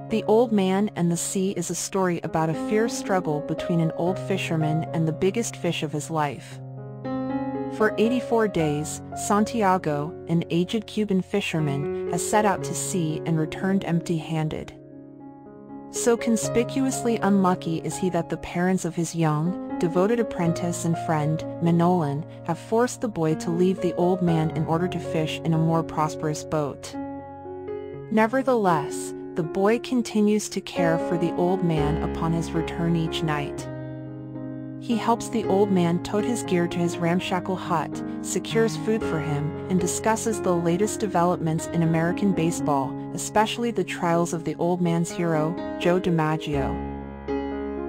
The Old Man and the Sea is a story about a fierce struggle between an old fisherman and the biggest fish of his life. For 84 days, Santiago, an aged Cuban fisherman, has set out to sea and returned empty-handed. So conspicuously unlucky is he that the parents of his young, devoted apprentice and friend, Manolin, have forced the boy to leave the old man in order to fish in a more prosperous boat. Nevertheless, the boy continues to care for the old man upon his return each night. He helps the old man tote his gear to his ramshackle hut, secures food for him, and discusses the latest developments in American baseball, especially the trials of the old man's hero, Joe DiMaggio.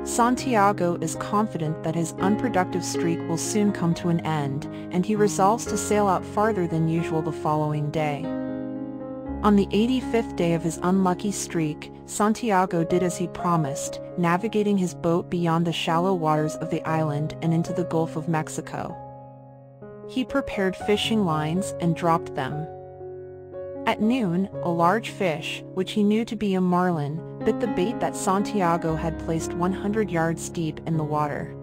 Santiago is confident that his unproductive streak will soon come to an end, and he resolves to sail out farther than usual the following day. On the 85th day of his unlucky streak, Santiago did as he promised, navigating his boat beyond the shallow waters of the island and into the Gulf of Mexico. He prepared fishing lines and dropped them. At noon, a large fish, which he knew to be a marlin, bit the bait that Santiago had placed 100 yards deep in the water.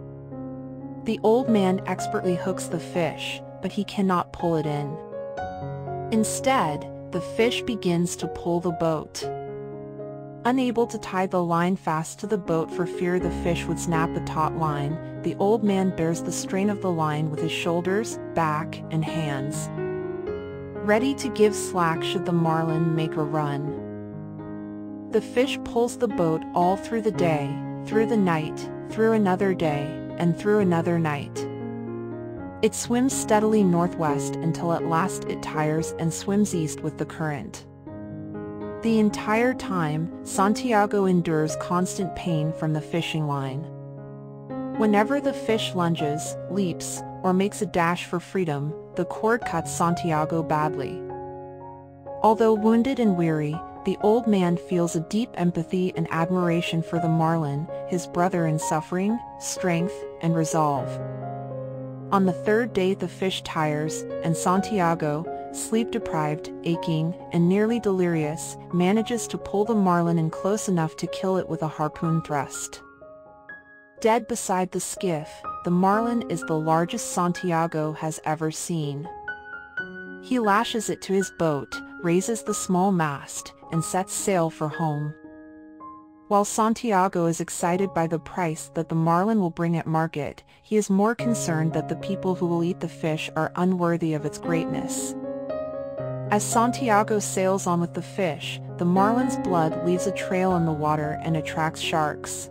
The old man expertly hooks the fish, but he cannot pull it in. Instead, the fish begins to pull the boat. Unable to tie the line fast to the boat for fear the fish would snap the taut line, the old man bears the strain of the line with his shoulders, back, and hands, ready to give slack should the marlin make a run. The fish pulls the boat all through the day, through the night, through another day, and through another night. It swims steadily northwest until at last it tires and swims east with the current. The entire time, Santiago endures constant pain from the fishing line. Whenever the fish lunges, leaps, or makes a dash for freedom, the cord cuts Santiago badly. Although wounded and weary, the old man feels a deep empathy and admiration for the marlin, his brother in suffering, strength, and resolve. On the third day the fish tires, and Santiago, sleep-deprived, aching, and nearly delirious, manages to pull the marlin in close enough to kill it with a harpoon thrust. Dead beside the skiff, the marlin is the largest Santiago has ever seen. He lashes it to his boat, raises the small mast, and sets sail for home. While Santiago is excited by the price that the marlin will bring at market, he is more concerned that the people who will eat the fish are unworthy of its greatness. As Santiago sails on with the fish, the marlin's blood leaves a trail in the water and attracts sharks.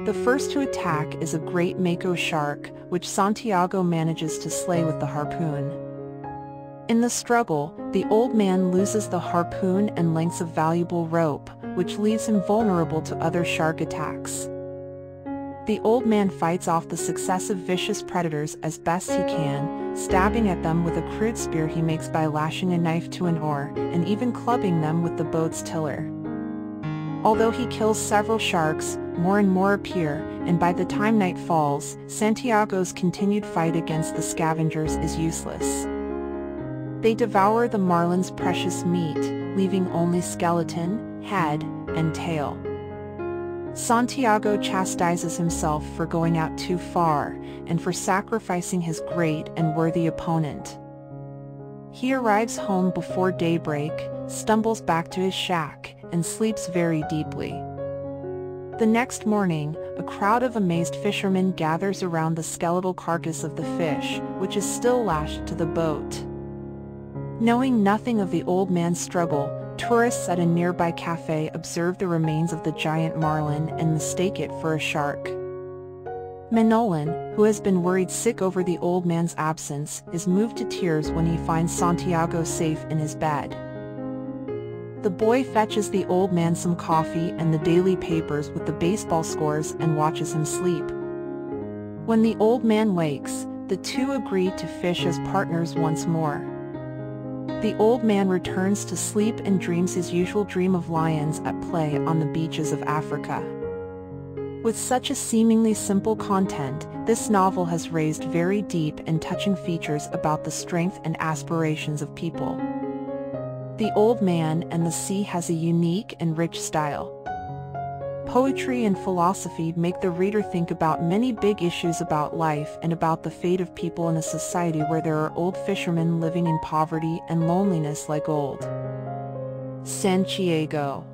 The first to attack is a great mako shark, which Santiago manages to slay with the harpoon. In the struggle, the old man loses the harpoon and lengths of valuable rope, which leaves him vulnerable to other shark attacks. The old man fights off the successive vicious predators as best he can, stabbing at them with a crude spear he makes by lashing a knife to an oar, and even clubbing them with the boat's tiller. Although he kills several sharks, more and more appear, and by the time night falls, Santiago's continued fight against the scavengers is useless. They devour the marlin's precious meat, leaving only skeleton, head, and tail. Santiago chastises himself for going out too far, and for sacrificing his great and worthy opponent. He arrives home before daybreak, stumbles back to his shack, and sleeps very deeply. The next morning, a crowd of amazed fishermen gathers around the skeletal carcass of the fish, which is still lashed to the boat. Knowing nothing of the old man's struggle, tourists at a nearby cafe observe the remains of the giant marlin and mistake it for a shark. Manolin, who has been worried sick over the old man's absence, is moved to tears when he finds Santiago safe in his bed. The boy fetches the old man some coffee and the daily papers with the baseball scores and watches him sleep. When the old man wakes, the two agree to fish as partners once more. The old man returns to sleep and dreams his usual dream of lions at play on the beaches of Africa. With such a seemingly simple content, this novel has raised very deep and touching features about the strength and aspirations of people. The Old Man and the Sea has a unique and rich style. Poetry and philosophy make the reader think about many big issues about life and about the fate of people in a society where there are old fishermen living in poverty and loneliness like old Santiago.